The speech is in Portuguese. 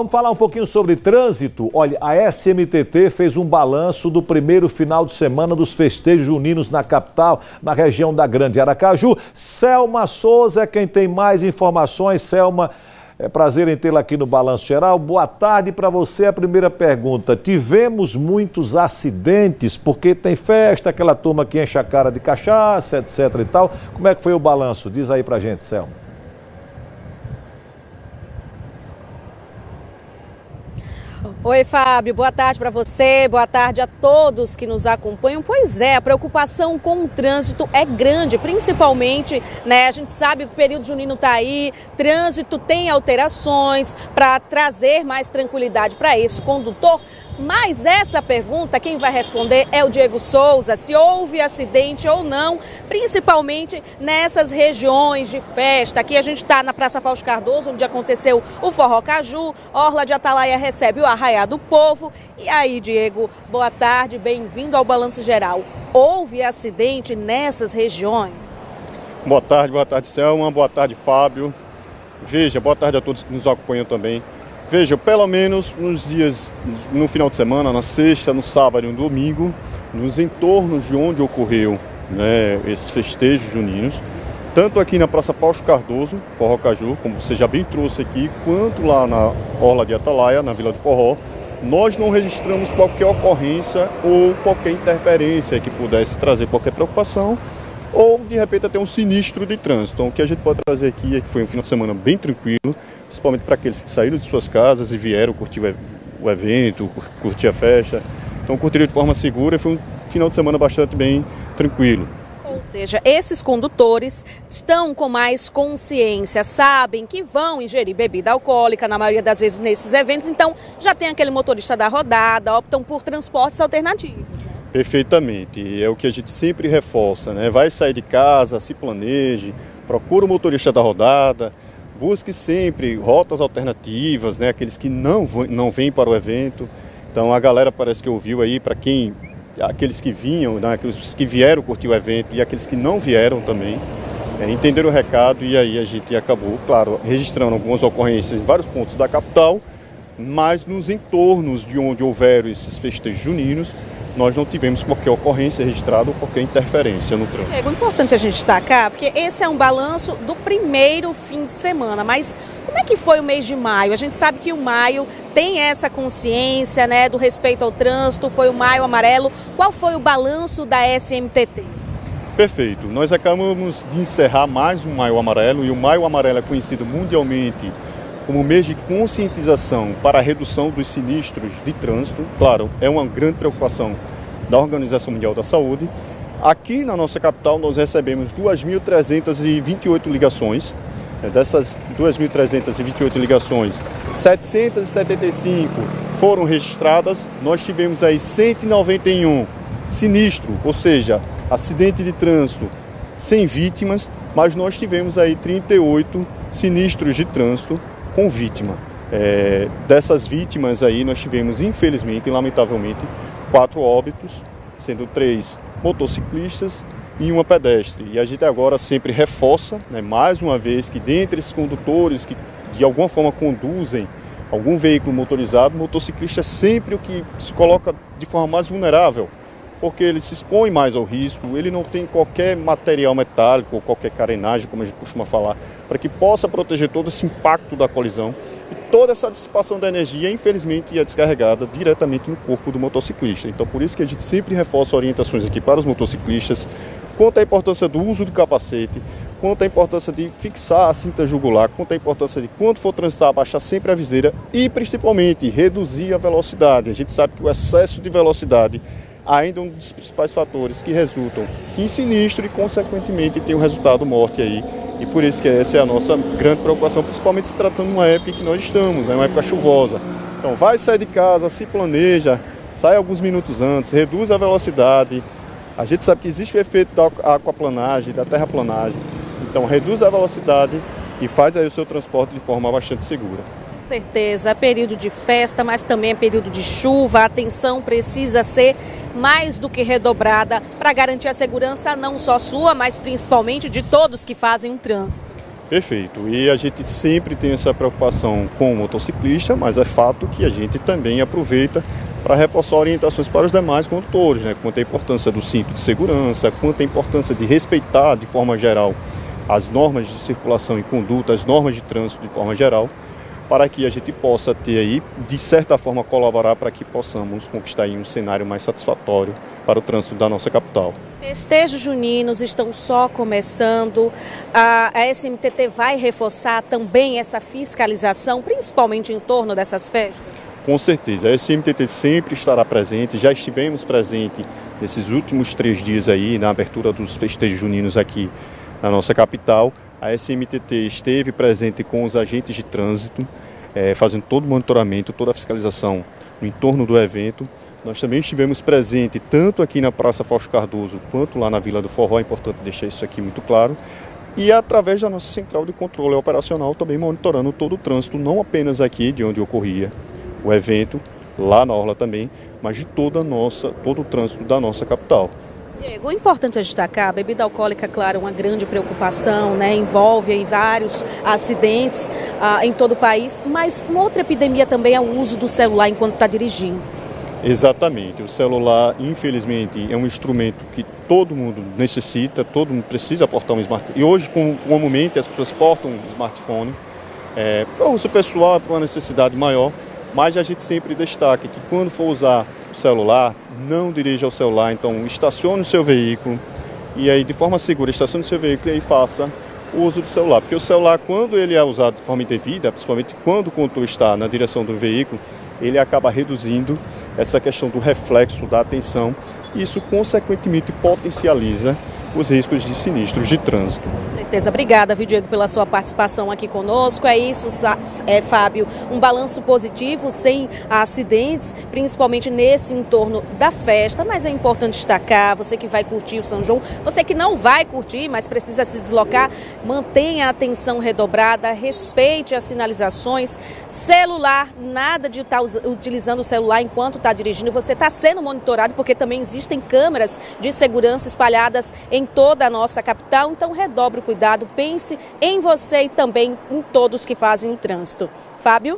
Vamos falar um pouquinho sobre trânsito. Olha, a SMTT fez um balanço do primeiro final de semana dos festejos juninos na capital, na região da Grande Aracaju. Selma Souza é quem tem mais informações. Selma, é prazer em tê-la aqui no Balanço Geral. Boa tarde para você. A primeira pergunta: tivemos muitos acidentes, porque tem festa, aquela turma que enche a cara de cachaça, etc e tal. Como é que foi o balanço? Diz aí pra gente, Selma. Oi, Fábio, boa tarde para você, boa tarde a todos que nos acompanham. Pois é, a preocupação com o trânsito é grande, principalmente, né? A gente sabe que o período junino está aí, trânsito tem alterações para trazer mais tranquilidade para esse condutor. Mas essa pergunta, quem vai responder é o Diego Souza, se houve acidente ou não, principalmente nessas regiões de festa. Aqui a gente está na Praça Fausto Cardoso, onde aconteceu o Forró Caju, Orla de Atalaia recebe o Arraiá do Povo. E aí, Diego, boa tarde, bem-vindo ao Balanço Geral. Houve acidente nessas regiões? Boa tarde, Selma, boa tarde, Fábio. Veja, boa tarde a todos que nos acompanham também. Veja, pelo menos nos dias, no final de semana, na sexta, no sábado e no domingo, nos entornos de onde ocorreu, né, esses festejos juninos, tanto aqui na Praça Fausto Cardoso, Forró Caju, como você já bem trouxe aqui, quanto lá na Orla de Atalaia, na Vila do Forró, nós não registramos qualquer ocorrência ou qualquer interferência que pudesse trazer qualquer preocupação ou, de repente, até um sinistro de trânsito. Então, o que a gente pode trazer aqui é que foi um final de semana bem tranquilo, principalmente para aqueles que saíram de suas casas e vieram curtir o evento, curtir a festa. Então, curtiram de forma segura e foi um final de semana bastante bem tranquilo. Ou seja, esses condutores estão com mais consciência, sabem que vão ingerir bebida alcoólica, na maioria das vezes nesses eventos, então já tem aquele motorista da rodada, optam por transportes alternativos. Perfeitamente, e é o que a gente sempre reforça, né? Vai sair de casa, se planeje, procura o motorista da rodada, busque sempre rotas alternativas, né? Aqueles que não vêm para o evento. Então a galera parece que ouviu aí, para quem, aqueles que vinham, né? Aqueles que vieram curtir o evento e aqueles que não vieram também, entenderam o recado e aí a gente acabou, claro, registrando algumas ocorrências em vários pontos da capital, mas nos entornos de onde houveram esses festejos juninos, nós não tivemos qualquer ocorrência registrada ou qualquer interferência no trânsito. É importante a gente destacar, porque esse é um balanço do primeiro fim de semana, mas como é que foi o mês de maio? A gente sabe que o maio tem essa consciência, né, do respeito ao trânsito, foi o Maio Amarelo. Qual foi o balanço da SMTT? Perfeito. Nós acabamos de encerrar mais um Maio Amarelo, e o Maio Amarelo é conhecido mundialmente como mês de conscientização para a redução dos sinistros de trânsito. Claro, é uma grande preocupação da Organização Mundial da Saúde. Aqui na nossa capital nós recebemos 2.328 ligações. Dessas 2.328 ligações, 775 foram registradas. Nós tivemos aí 191 sinistros, ou seja, acidente de trânsito sem vítimas, mas nós tivemos aí 38 sinistros de trânsito com vítima. Dessas vítimas aí nós tivemos, infelizmente e lamentavelmente, 4 óbitos, sendo 3 motociclistas e 1 pedestre. E a gente agora sempre reforça, né, mais uma vez, que dentre esses condutores que de alguma forma conduzem algum veículo motorizado, o motociclista é sempre o que se coloca de forma mais vulnerável, porque ele se expõe mais ao risco, ele não tem qualquer material metálico ou qualquer carenagem, como a gente costuma falar, para que possa proteger todo esse impacto da colisão. E toda essa dissipação da energia, infelizmente, é descarregada diretamente no corpo do motociclista. Então, por isso que a gente sempre reforça orientações aqui para os motociclistas, quanto à importância do uso do capacete, quanto à importância de fixar a cinta jugular, quanto à importância de, quando for transitar, abaixar sempre a viseira e, principalmente, reduzir a velocidade. A gente sabe que o excesso de velocidade ainda é um dos principais fatores que resultam em sinistro e, consequentemente, tem o resultado morte aí. E por isso que essa é a nossa grande preocupação, principalmente se tratando de uma época em que nós estamos, né, uma época chuvosa. Então, vai sair de casa, se planeja, sai alguns minutos antes, reduz a velocidade. A gente sabe que existe o efeito da aquaplanagem, da terraplanagem. Então, reduz a velocidade e faz aí o seu transporte de forma bastante segura. Com certeza, é período de festa, mas também é período de chuva. A atenção precisa ser mais do que redobrada para garantir a segurança não só sua, mas principalmente de todos que fazem um trânsito. Perfeito. E a gente sempre tem essa preocupação com o motociclista, mas é fato que a gente também aproveita para reforçar orientações para os demais condutores, né? Quanto à importância do cinto de segurança, quanto à importância de respeitar, de forma geral, as normas de circulação e conduta, as normas de trânsito de forma geral, para que a gente possa ter aí, de certa forma, colaborar para que possamos conquistar aí um cenário mais satisfatório para o trânsito da nossa capital. Festejos juninos estão só começando, a SMTT vai reforçar também essa fiscalização, principalmente em torno dessas festas? Com certeza, a SMTT sempre estará presente, já estivemos presentes nesses últimos 3 dias aí, na abertura dos festejos juninos aqui na nossa capital. A SMTT esteve presente com os agentes de trânsito, fazendo todo o monitoramento, toda a fiscalização no entorno do evento. Nós também estivemos presentes tanto aqui na Praça Fausto Cardoso quanto lá na Vila do Forró, é importante deixar isso aqui muito claro. E através da nossa central de controle operacional também monitorando todo o trânsito, não apenas aqui de onde ocorria o evento, lá na Orla também, mas de todo o trânsito da nossa capital. Diego, o importante é destacar, a bebida alcoólica, claro, é uma grande preocupação, né? Envolve aí vários acidentes em todo o país, mas uma outra epidemia também é o uso do celular enquanto está dirigindo. Exatamente, o celular, infelizmente, é um instrumento que todo mundo necessita, todo mundo precisa portar um smartphone. E hoje, comumente, as pessoas portam um smartphone para uso pessoal, para uma necessidade maior, mas a gente sempre destaca que quando for usar o celular, não dirija o celular, então estacione o seu veículo e aí de forma segura, estacione o seu veículo e aí faça o uso do celular, porque o celular, quando ele é usado de forma indevida, principalmente quando o condutor está na direção do veículo, ele acaba reduzindo essa questão do reflexo da atenção e isso consequentemente potencializa os riscos de sinistros de trânsito. Com certeza. Obrigada, Diego, pela sua participação aqui conosco. É isso, Fábio, um balanço positivo, sem acidentes, principalmente nesse entorno da festa, mas é importante destacar, você que vai curtir o São João, você que não vai curtir, mas precisa se deslocar, mantenha a atenção redobrada, respeite as sinalizações, celular, nada de estar utilizando o celular enquanto está dirigindo, você está sendo monitorado, porque também existem câmeras de segurança espalhadas em toda a nossa capital, então redobre o cuidado, pense em você e também em todos que fazem o trânsito. Fábio?